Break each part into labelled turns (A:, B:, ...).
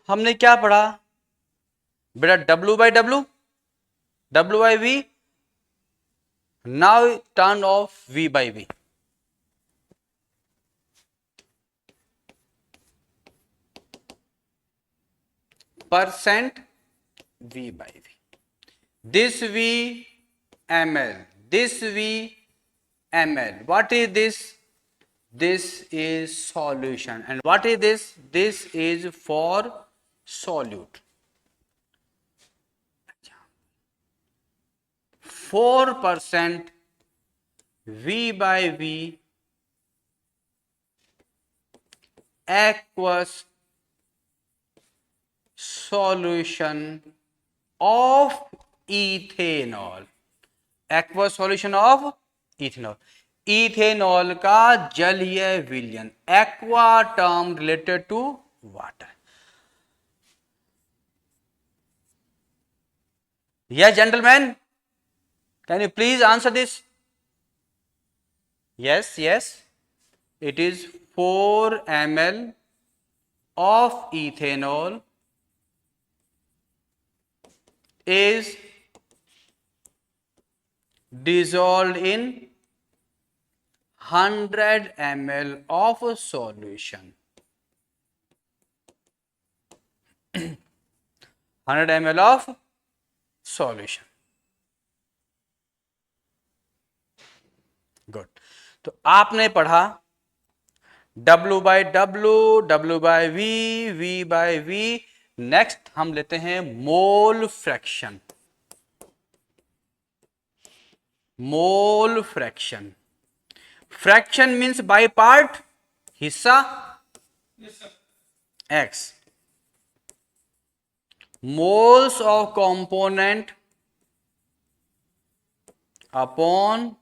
A: हमने क्या पढ़ा बेटा, W by W, W by V, now turn off V by V। Percent V by V, this V ml, this V ml, what is this? This is solution. And what is this? This is for solute. 4% V by V aqueous solution of ethanol, aqueous solution of ethanol, ethanol का जलीय विलयन, aqua term related to water. Yes gentleman, can you please answer this? Yes yes, it is 4 ml of ethanol is dissolved in 100 ml of solution, 100 ml of solution। Good. तो आपने पढ़ा W by W, W by V, V by V। Next हम लेते हैं mole fraction. Mole fraction, fraction means by part, हिस्सा, X। Moles of component upon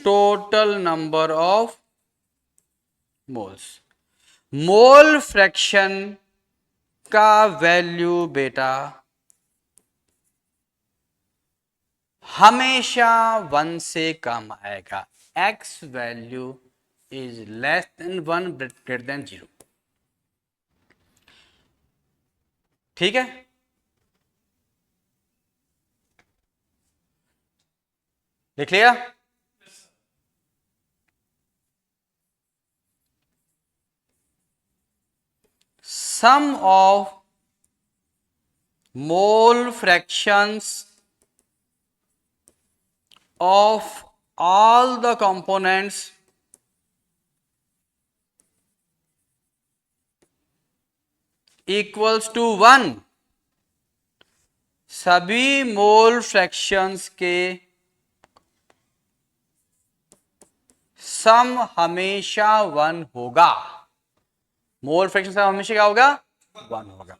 A: total number of moles. Mole fraction का value बेटा हमेशा 1 से कम आएगा। X value is less than 1 greater than 0। ठीक है, लिख लिया? Sum of mole fractions of all the components equals to 1। सभी मोल फ्रैक्शंस के सम हमेशा 1 होगा। मोल फ्रैक्शन सम हमेशा क्या होगा? 1 होगा।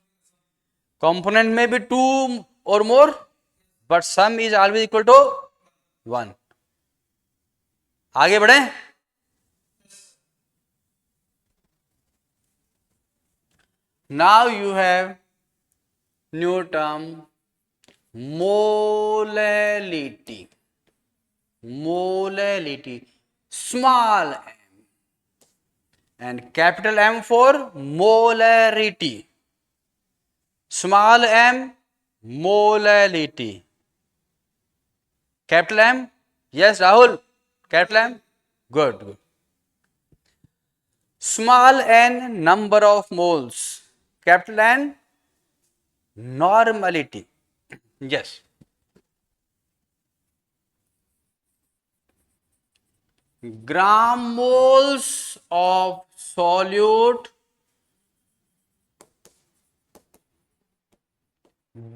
A: कंपोनेंट में भी 2 और more, but sum is always equal to 1। आगे बढ़े। Now you have new term molality. Molality, small m and capital M for molarity। small m molality, capital M, yes Rahul, capital M, good good। small n number of moles, capital N normality, yes। gram moles of solute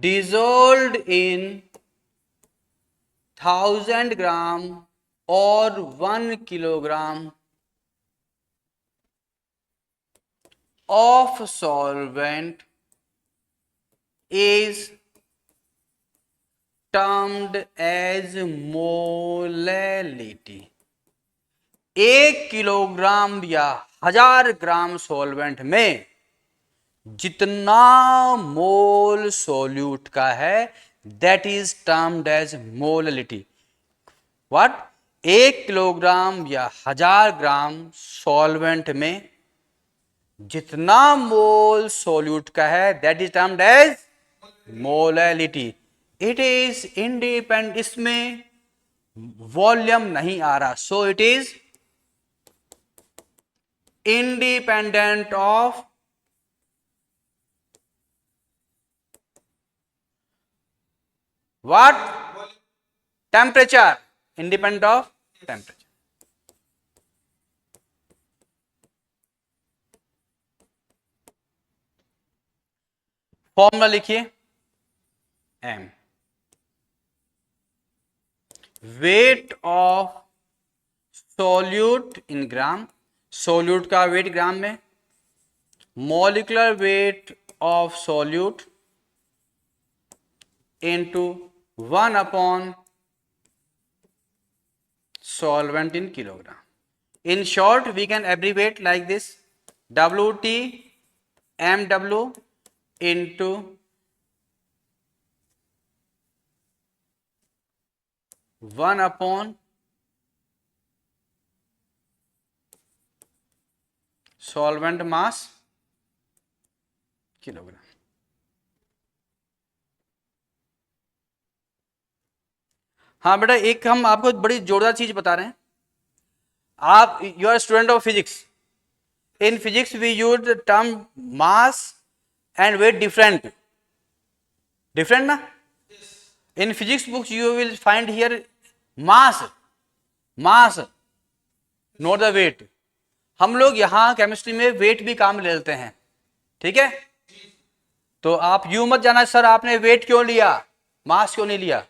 A: dissolved in 1000 gram or 1 kilogram of solvent is termed as molality। 1 kilogram या 1000 ग्राम solvent में जितना मोल solute का है that is termed as molality. What? 1 kilogram या 1000 ग्राम solvent में जितना मोल solute का है that is termed as molality. It is independent, इसमें वॉल्यूम नहीं आ रहा, so it is independent of what? Temperature. Independent of temperature. Formula लिखिए. M weight of solute in gram, solute का वेट ग्राम में, molecular weight of solute into 1 upon solvent in kilogram. In short, we can abbreviate like this: WT MW into 1 upon solvent mass kilogram. हाँ बेटा, एक हम आपको बड़ी जोरदार चीज बता रहे हैं. आप you are student of physics. In physics we use term mass and weight different ना. In physics books you will find here mass not the weight. हम लोग यहाँ केमिस्ट्री में वेट भी काम ले लेते हैं, ठीक है. तो आप यूं मत जाना सर आपने वेट क्यों लिया, मास क्यों नहीं लिया.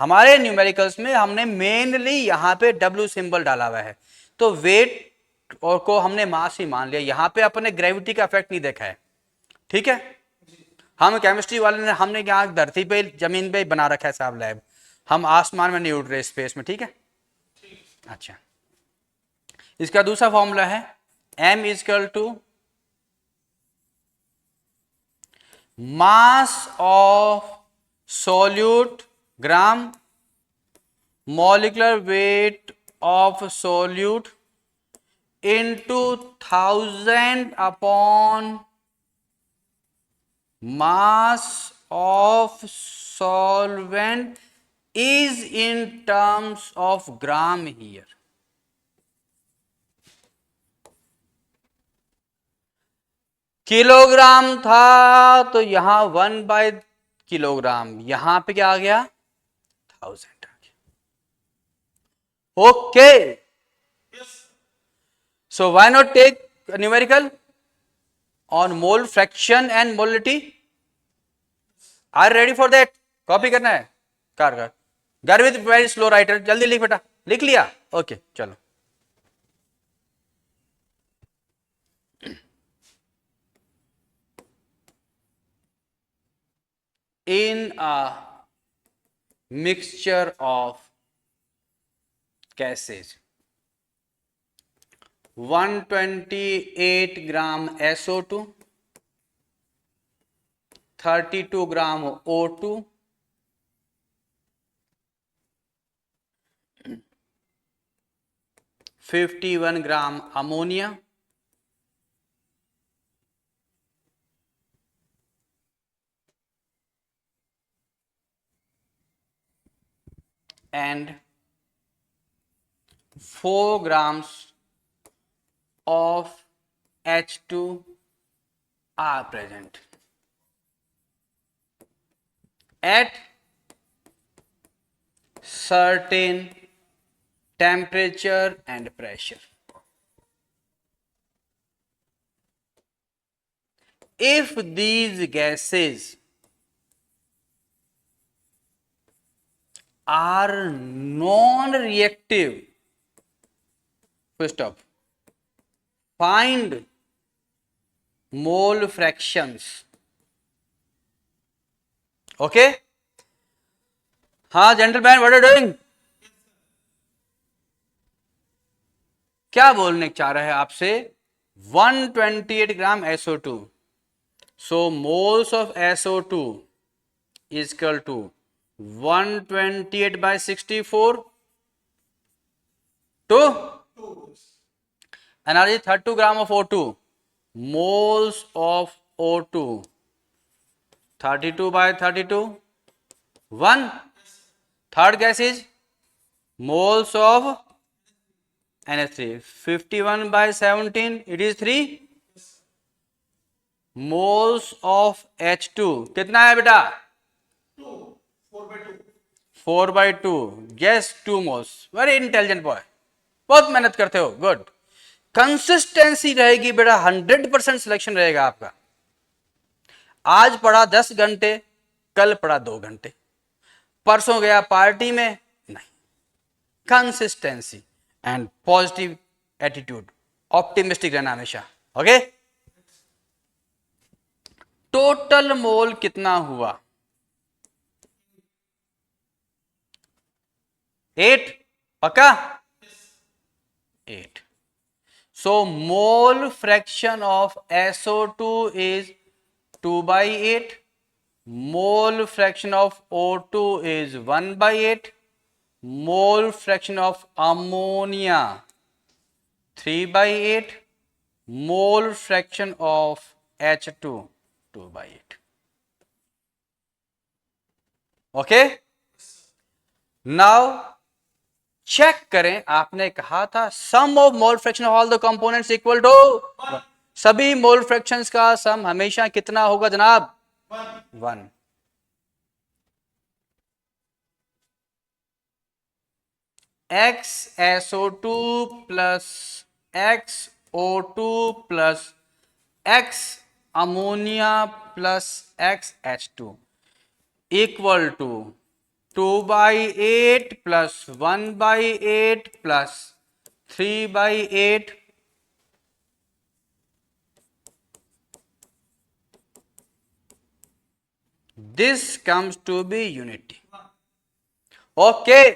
A: हमारे न्यूमेरिकल्स में हमने मेनली यहाँ पे W सिंबल डाला हुआ है, तो वेट और को हमने मास ही मान लिया. यहाँ पे अपने ग्रेविटी का इफेक्ट नहीं देखा है, ठीक है. हम केमिस्ट्री वाले ने हमने यहाँ धरती पे जमीन पे बना रखा है साहब लैब, हम आसमान में नहीं उड़ रहे स्पेस में, ठीक है. अच्छा, इसका दूसरा फॉर्मूला है M equal to mass of solute gram, molecular weight of solute into 1000 upon mass of solvent is in terms of gram here. Kilogram था तो यहां 1/किलोग्राम, यहां पे क्या आ गया 1000 आ गया. Okay, so why not take numerical on mole fraction and molality. Are ready for that? Copy करना है कर गर्वित वेरी स्लो राइटर, जल्दी लिख बेटा. लिख लिया? ओके चलो. In a mixture of gases, 128 gram SO2, 32 gram O2, 51 gram ammonia, and 4 grams of H2 are present at certain temperature and pressure. If these gases are non-reactive, first up, find mole fractions. Okay? हाँ gentlemen, what are you doing? क्या बोलने चाह रहा है आपसे? 128 ग्राम SO2. So moles of SO2 is equal to 128 by 64 to energy 32 gram of O2. moles of O2, 32 by 32, 1. Third gas is moles of NH3, 51 by 17, it is 3. Moles of H2 कितना है बेटा? 4 by 2. Yes, 2 moles. Very intelligent boy. बहुत मेहनत करते हो, good. Consistency रहेगी बेटा, 100% selection रहेगा आपका. आज पढ़ा 10 घंटे, कल पढ़ा 2 घंटे, परसों गया पार्टी में, नहीं. Consistency and positive attitude, optimistic रहना हमेशा. ओके. टोटल मोल कितना हुआ? 8. पक्का? 8. So mole fraction of SO2 is 2 by 8. Mole fraction of O2 is 1 by 8. Mole fraction of ammonia 3 by 8. Mole fraction of H2 2 by 8. Okay? Now check करें. आपने कहा था sum of mole fraction of all the components equal to, सभी mole fractions का सम हमेशा कितना होगा जनाब? 1. XSO2 plus XO2 plus X ammonia plus XH2 equal to 2 by 8 plus 1 by 8 plus 3 by 8. This comes to be unity. Okay.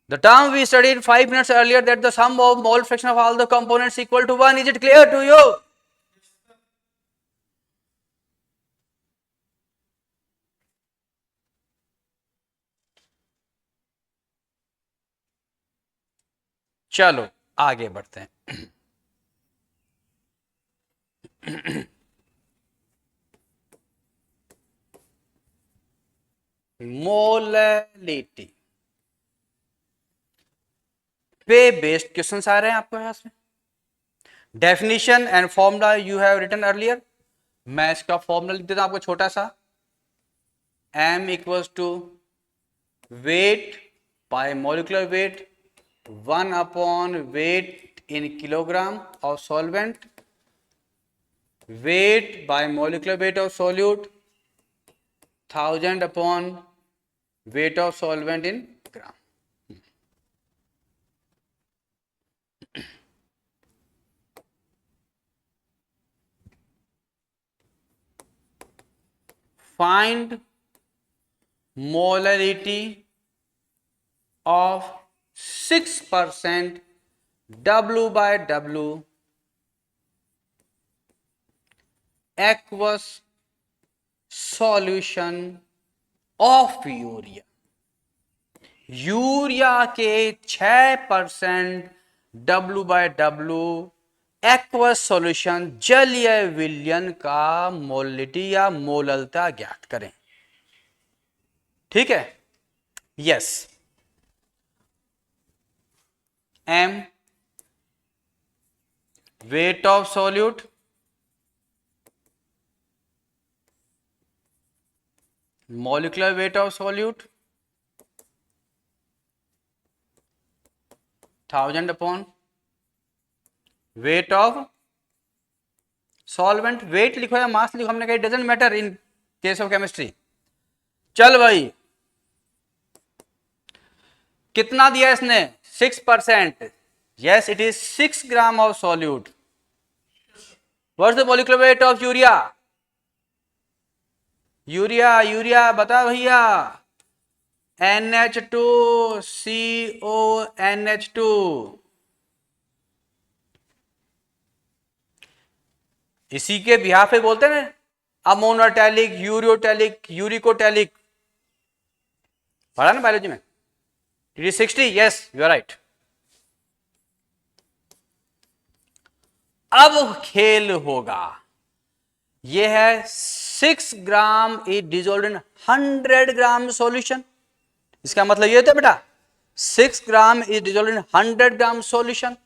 A: The term we studied 5 minutes earlier, that the sum of mole fraction of all the components equal to 1. Is it clear to you? चलो आगे बढ़ते हैं. Molality पे based questions आ रहे हैं आपको पास में. Definition and formula you have written earlier. मैं इसका फॉर्मूला लिख देता हूं आपको छोटा सा. m equals to weight by molecular weight 1 upon weight in kilogram of solvent, weight by molecular weight of solute 1000 upon weight of solvent in gram. Find molarity of 6% W by W aqueous solution of urea. Urea के 6% W by W aqueous solution जलीय विलयन का molality या मोललता ज्ञात करें. ठीक है. Yes. m weight of solute, molecular weight of solute 1000 upon weight of solvent. weight लिखो या मास लिखो, हमने कहा doesn't matter in case of chemistry. चल भाई, कितना दिया इसने? 6%. Yes, it is 6 gram of solute. What's the molecular weight of urea? Urea बता भैया. NH2CONH2. इसी के बिहाफ पे बोलते हैं अमोनोटैलिक, यूरियोटैलिक, यूरिकोटैलिक. पढ़ा ना बायोलॉजी में? It is 60. Yes, you are right. अब खेल होगा। ये है 6 gram is dissolve in 100 gram solution. इसका मतलब ये होता है बेटा 6 gram is dissolve in 100 gram solution.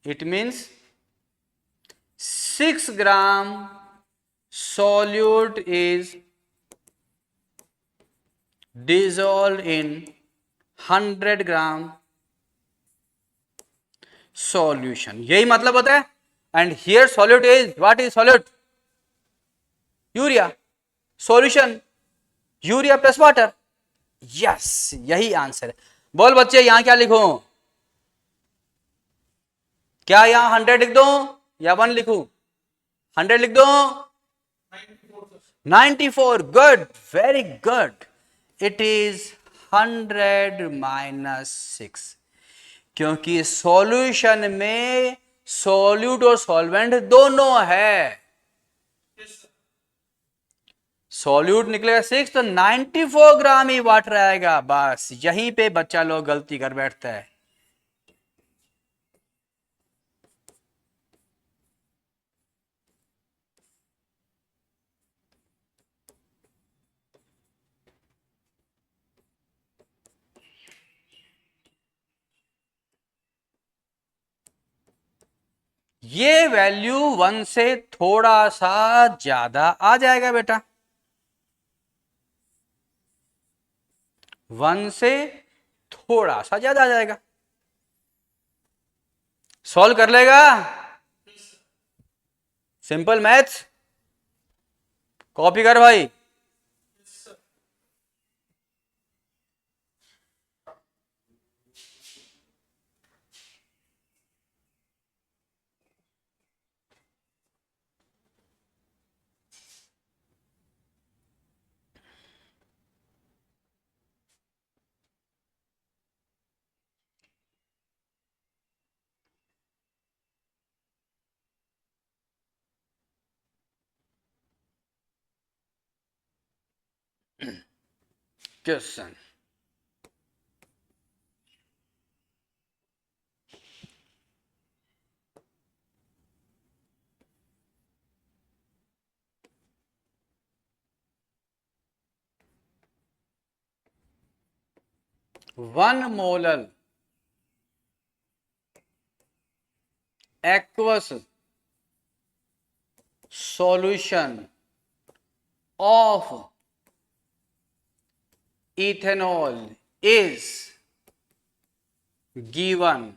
A: It means 6 gram solute is dissolved in 100 gram solution. यही मतलब होता है। And here solute is what is solute? Urea. Solution urea plus water. Yes, यही आंसर है। बोल बच्चे यहां क्या लिखूं? क्या यहां 100 लिख दो या 1 लिखूं? 100 लिख दो। 94। Good, very good. It is 100 minus 6, क्योंकि सॉल्यूशन में सॉल्यूट और सॉल्वेंट दोनों है। सॉल्यूट निकलेगा 6 तो 94 ग्राम ही वाटर आएगा। बस यहीं पे बच्चा लोग गलती कर बैठता है। ये वैल्यू 1 से थोड़ा सा ज्यादा आ जाएगा बेटा। 1 से थोड़ा सा ज्यादा आ जाएगा। सॉल्व कर लेगा? Simple maths. कॉपी कर भाई। Question 1 molar aqueous solution of ethanol is given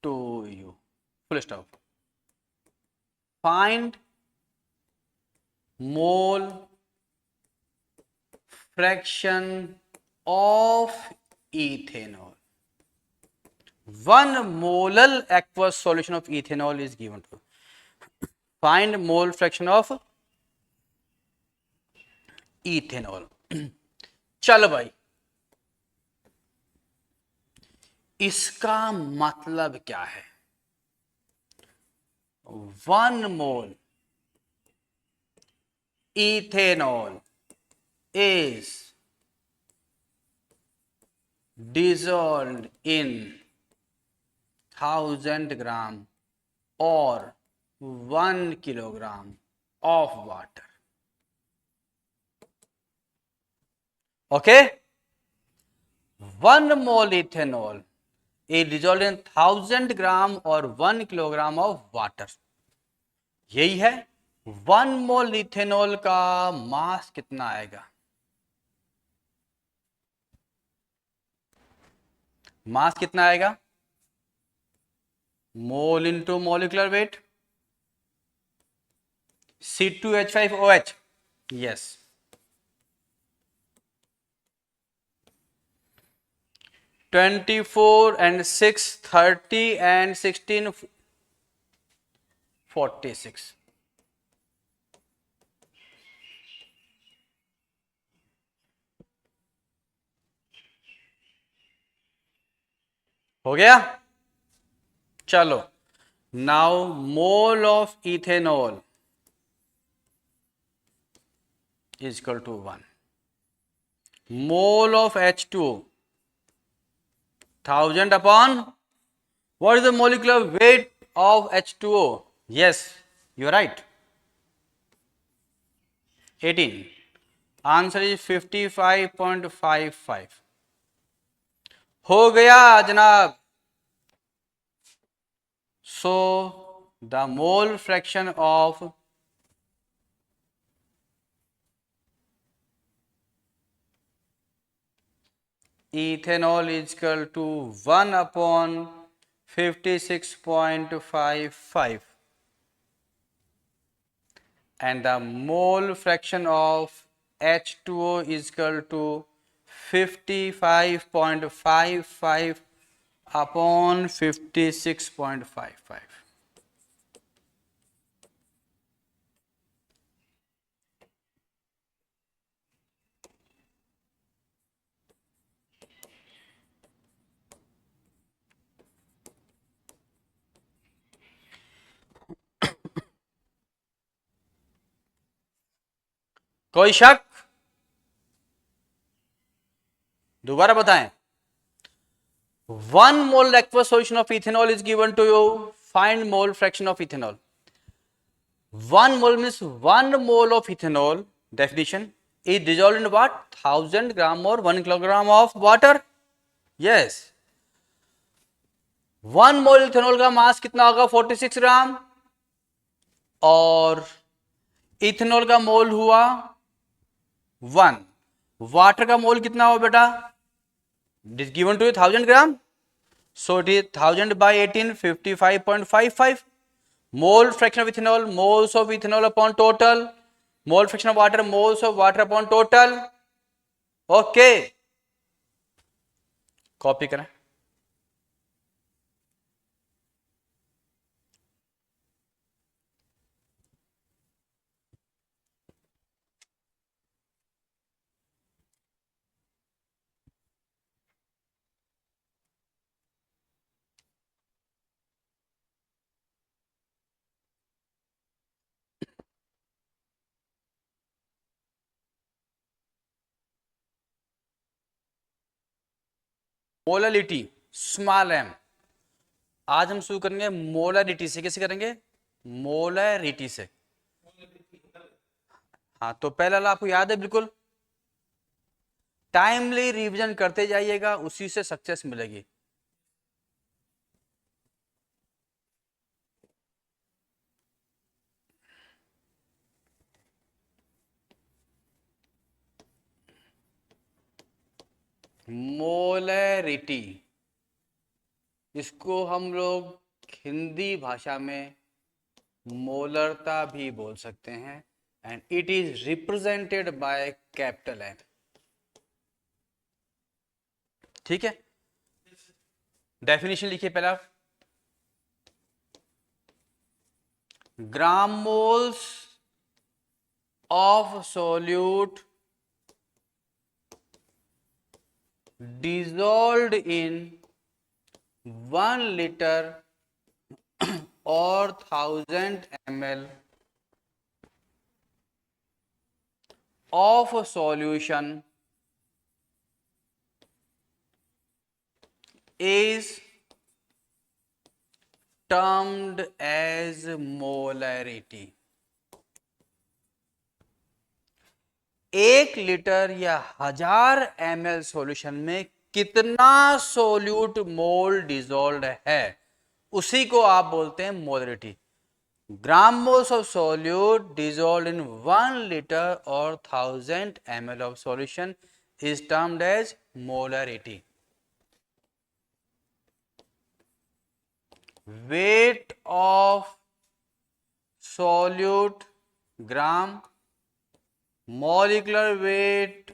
A: to you. Full stop. Find mole fraction of ethanol. 1 molar aqueous solution of ethanol is given to. Find mole fraction of ethanol. चलो भाई, इसका मतलब क्या है? 1 मोल ethanol is dissolved in 1000 gram or 1 kilogram of water. Okay? 1 mole ethanol is dissolved in 1000 gram or 1 kilogram of water. यही है। 1 मोल ethanol का मास कितना आएगा? मास कितना आएगा? Mole into molecular weight C2H5OH। Yes, 24 and 6 30 and 16 46। हो गया? चलो, now mole of ethanol is equal to 1. Mole of H2O 1000 upon what is the molecular weight of H2O? Yes, you are right. 18. Answer is 55.55. हो गया जनाब. So the mole fraction of ethanol is equal to 1 upon 56.55, and the mole fraction of H2O is equal to 55.55 upon 56.55. कोई शक? दोबारा बताएं. 1 mole aqueous solution of ethanol is given to you. Find mole fraction of ethanol. 1 mole means 1 mole of ethanol. Definition is dissolved in what? 1000 gram or 1 kilogram of water. Yes. 1 mole ethanol का मास कितना होगा? 46 ग्राम. और ethanol का मोल हुआ 1. Water का मोल कितना हुआ बेटा? It is given to you 1000 gram. So it is 1000 by 18, 55.55. Mole fraction of ethanol, moles of ethanol upon total. Mole fraction of water, moles of water upon total. Okay. Copy करें. Molality small m. आज हम शुरू करेंगे molarity से. कैसे करेंगे? Molarity से. हाँ, तो पहला ला आपको याद है बिल्कुल. टाइमली रिवीजन करते जाइएगा, उसी से सक्सेस मिलेगी. मोलैरिटी, इसको हम लोग हिंदी भाषा में मोलरता भी बोल सकते हैं. And it is represented by capital M. ठीक है. डेफिनेशन लिखिए पहला. Gram moles of solute dissolved in 1 liter or 1000 ml of solution is termed as molarity. 1 litre या 1000 ml सॉल्यूशन में कितना सोल्यूट मोल डिसॉल्व्ड है, उसी को आप बोलते हैं molarity. Gram moles of solute dissolved in 1 litre और 1000 ml of solution is termed as molarity. Weight of solute gram, molecular weight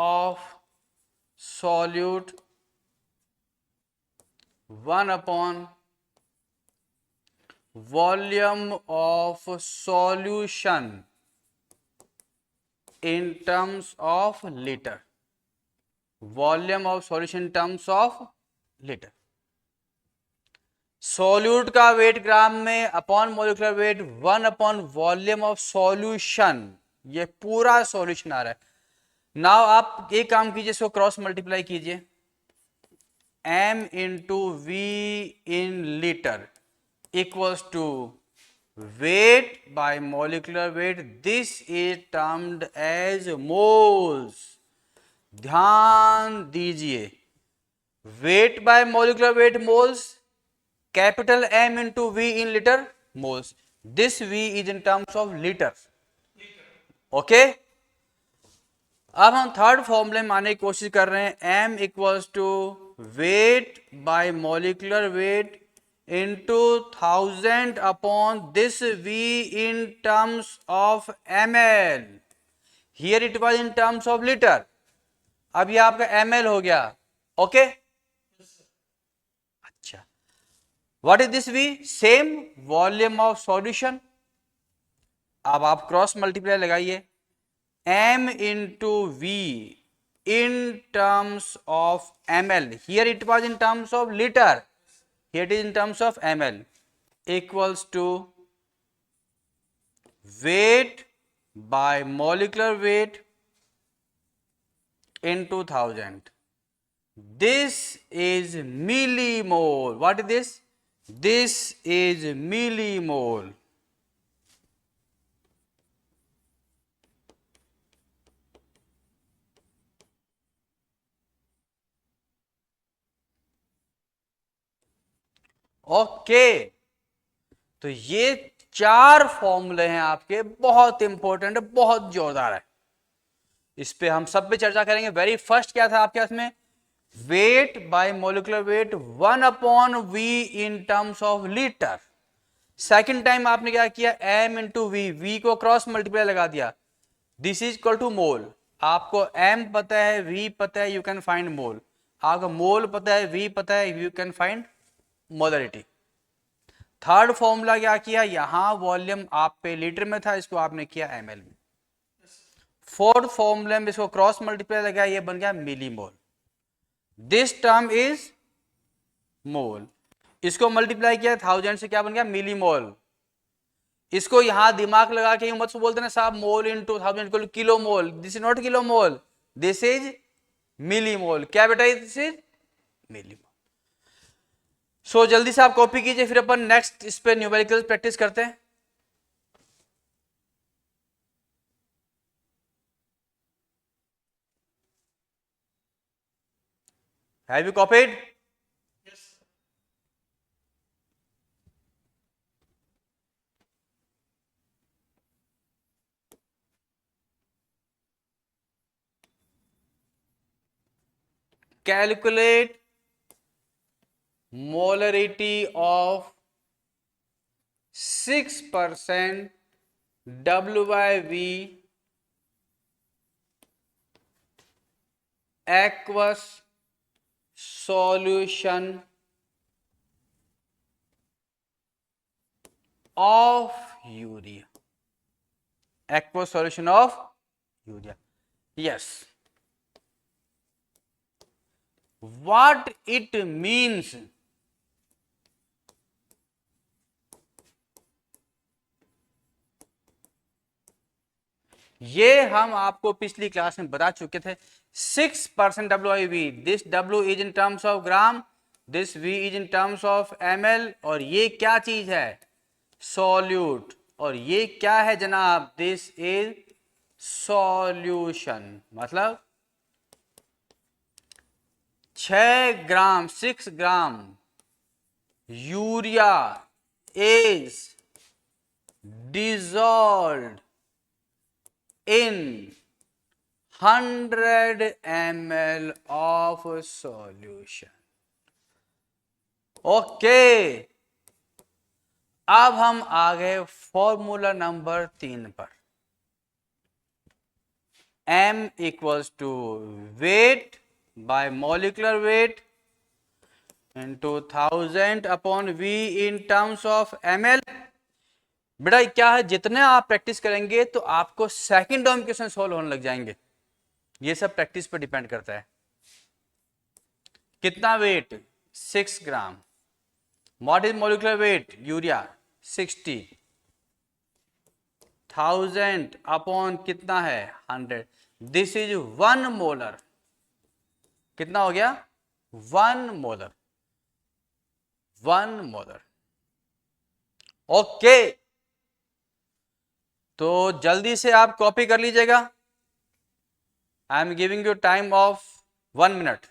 A: of solute 1 upon volume of solution in terms of liter. Volume of solution in terms of liter. Solute का weight gram में upon molecular weight 1 upon volume of solution. ये पूरा solution आ रहा है. Now आप एक काम कीजिए, इसको क्रॉस मल्टीप्लाई कीजिए. m into v in liter equals to weight by molecular weight. This is termed as moles. ध्यान दीजिए, weight by molecular weight moles, capital M into V in liter moles. This V is in terms of liter. Okay? अब हम third फॉर्मूले में आने की कोशिश कर रहे हैं, m equals to weight by molecular weight into 1000 upon this v in terms of ml. Here it was in terms of liter. अब ये आपका ml हो गया. ओके? अच्छा, what is this v? Same volume of solution. अब आप cross multiply लगाइए, m into v in terms of ml. Here it was in terms of liter. Here it is in terms of ml. Equals to weight by molecular weight into 1000. This is millimole. What is this? This is millimole. Okay, तो ये चार फॉर्मूले हैं आपके, बहुत important, बहुत जोरदार है. इस पे हम सब पे चर्चा करेंगे. वेरी फर्स्ट क्या था आपके इसमें? Weight by molecular weight 1 upon V in terms of litre. Second time आपने क्या किया? m इंटू वी को क्रॉस मल्टीप्लाई लगा दिया. This is equal to mole. आपको m पता है, v पता है, यू कैन फाइंड मोल. आपको मोल पता है, v पता है, you can find molarity. Third formula क्या किया? यहां वॉल्यूम आप पे लीटर में था, इसको आपने किया ml में. फोर्थ फॉर्मूले में इसको क्रॉस मल्टीप्लाई लगाया, ये बन गया millimole. This term is mole. इसको मल्टीप्लाई किया 1000 से, क्या बन गया? मिलीमोल. इसको यहां दिमाग लगा के मत बोलते ना साहब mole into 1000 kilo mole. This is not kilo mole, this is millimole. क्या बेटा? This is millimole. सो जल्दी से आप कॉपी कीजिए, फिर अपन नेक्स्ट इस पे न्यूमेरिकल प्रैक्टिस करते हैं. Have you copied? Calculate molarity of 6% W/V aqueous solution of urea. Aqueous solution of urea. Yes. What it means? ये हम आपको पिछली क्लास में बता चुके थे. 6% WIV. This W is in terms of gram, this V is in terms of ml. और ये क्या चीज है? सॉल्यूट. और ये क्या है जनाब? This is solution. मतलब 6 gram 6 gram urea is dissolved in 100 ml of solution. Okay, अब हम आ गए फॉर्मूला नंबर 3 पर. m equals to weight by molecular weight into 1000 upon V in terms of ml. बेटा क्या है, जितने आप प्रैक्टिस करेंगे तो आपको सेकंड टर्म क्वेश्चन सॉल्व होने लग जाएंगे. ये सब प्रैक्टिस पर डिपेंड करता है. कितना weight? 6 gram. What is molecular weight? Urea 60. 1000 upon कितना है? 100. This is 1 molar. कितना हो गया? 1 मोलर, 1 मोलर। ओके, तो जल्दी से आप कॉपी कर लीजिएगा। I am giving you time of 1 minute.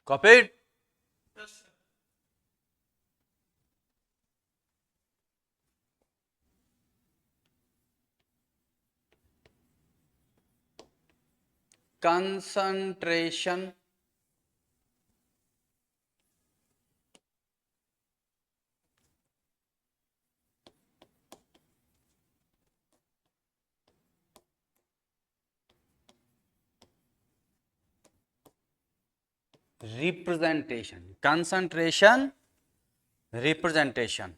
A: Copied? Concentration representation, concentration representation.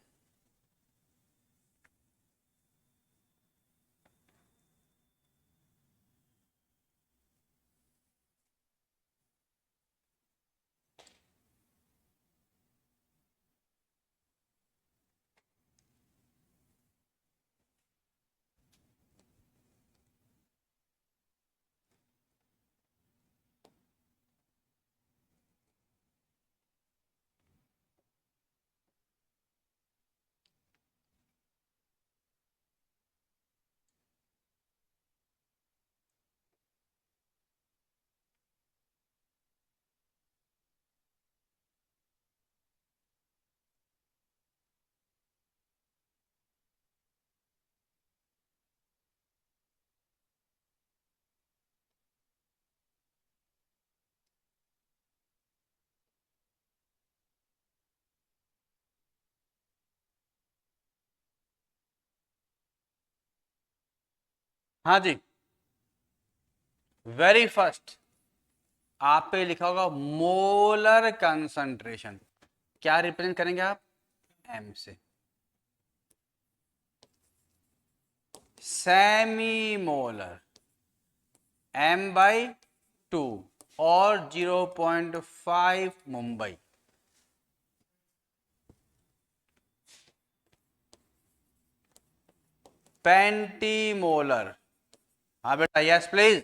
A: हाँ जी, वेरी फर्स्ट आप पे लिखा होगा मोलर कंसंट्रेशन। क्या रिप्रेजेंट करेंगे आप? एम से। सेमी मोलर एम बाई 2 और 0.5 मुंबई। पेंटीमोलर, हाँ बेटा, yes please.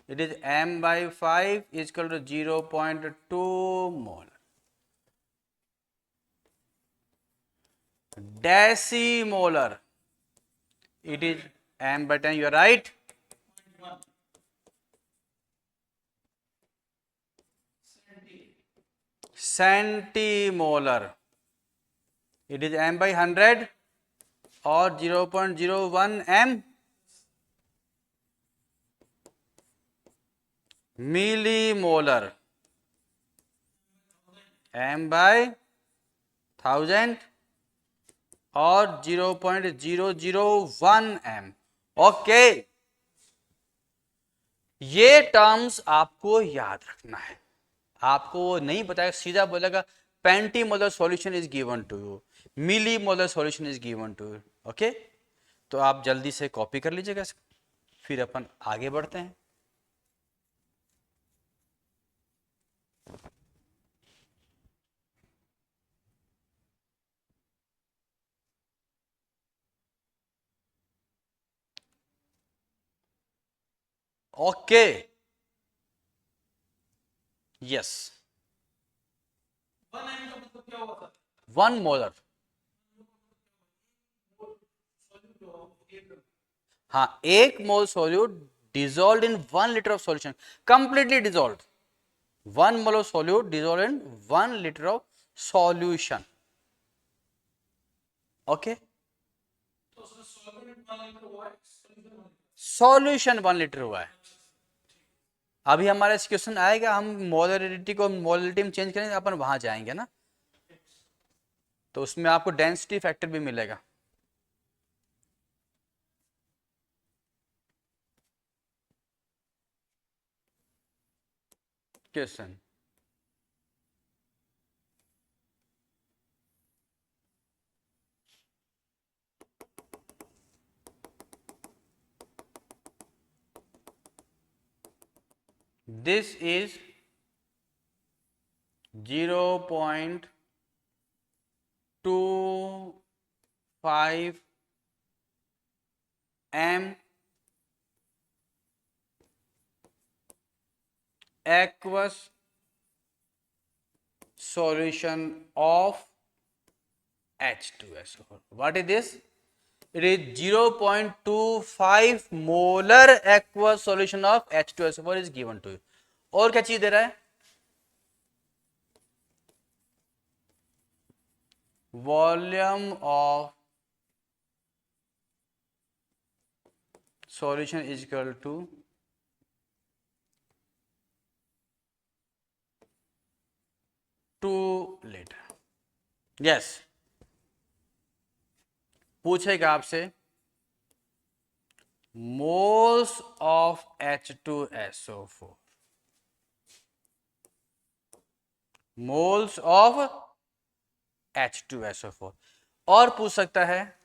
A: It is m by 5 is equal to 0.2 molar. Decimolar, it is m by 10, you are right. Centimolar, it is m by 100 और 0.01 m। Millimolar, m by 1000 और 0.001 m। Okay, ये terms आपको याद रखना है। आपको वो नहीं बताएगा, सीधा बोलेगा pentimolar solution is given to you, millimolar solution is given to you. Okay, तो आप जल्दी से कॉपी कर लीजिएगा, फिर अपन आगे बढ़ते हैं। Okay, yes, 1 molar. हाँ, 1 mole solute dissolve in 1 litre of solution, completely dissolve. 1 mole of solute dissolve in 1 litre of solution. Okay, solution 1 litre हुआ है। अभी हमारा इस क्वेश्चन आएगा, हम मोलरिटी को मोलरिटी में चेंज करेंगे, अपन वहां जाएंगे ना, तो उसमें आपको डेंसिटी फैक्टर भी मिलेगा। Question this is 0.25 m aqueous solution of H2SO4. What is this? It is 0.25 molar aqueous solution of H2SO4 is given to you. और क्या चीज दे रहा है? Volume of solution is equal to 2 liter. Yes. पूछेगा आपसे moles of H2SO4. moles of H2SO4. और पूछ सकता है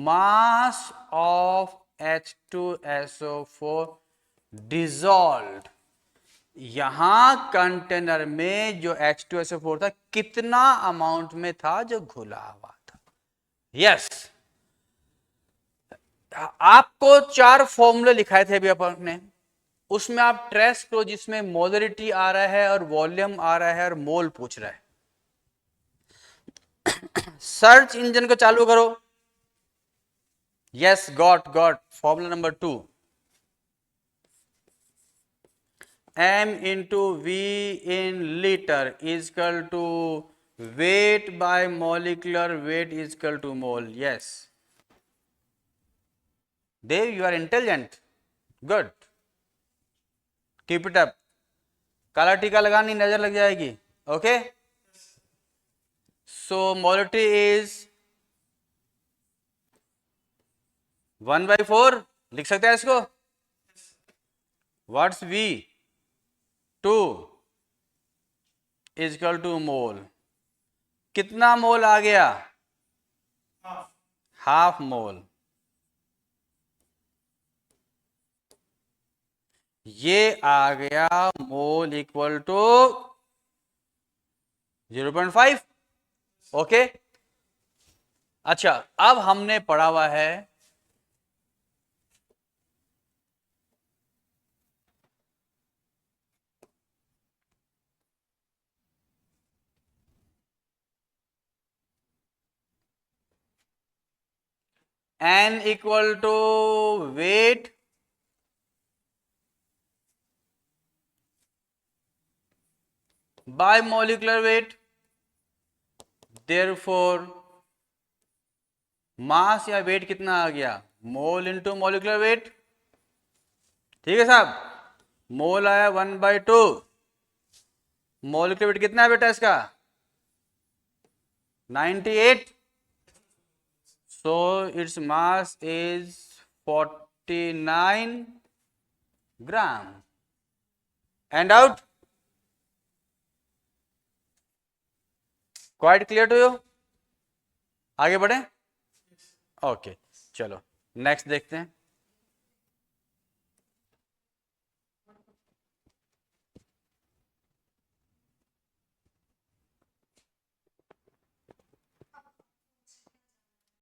A: mass of H2SO4 dissolved. यहां कंटेनर में जो H2SO4 था कितना अमाउंट में था जो घुला हुआ था. यस आपको 4 फॉर्मूले लिखाए थे अभी अपन ने, उसमें आप ट्रेस करो जिसमें मोलरिटी आ रहा है और वॉल्यूम आ रहा है और मोल पूछ रहा है. सर्च इंजन को चालू करो. Yes got formula number 2 m into v in liter is equal to weight by molecular weight is equal to mole. Yes Dev, you are intelligent. Good. Keep it up. काला टीका लगानी नजर लग जाएगी. Okay. So molarity is 1/4. लिख सकते हैं इसको. What's V? 2 is equal to mole. कितना मोल आ गया? Half mole. ये आ गया मोल इक्वल टू 0.5. ओके. अच्छा अब हमने पढ़ा हुआ है n equal to weight by molecular weight. Therefore mass या वेट कितना आ गया? Mole into molecular weight. ठीक है साहब. मोल आया 1/2. मोलिकुलर वेट कितना है बेटा इसका? 98. So its mass is 49 gram. And out. Quite clear to you? आगे बढ़े. ओके चलो नेक्स्ट देखते हैं.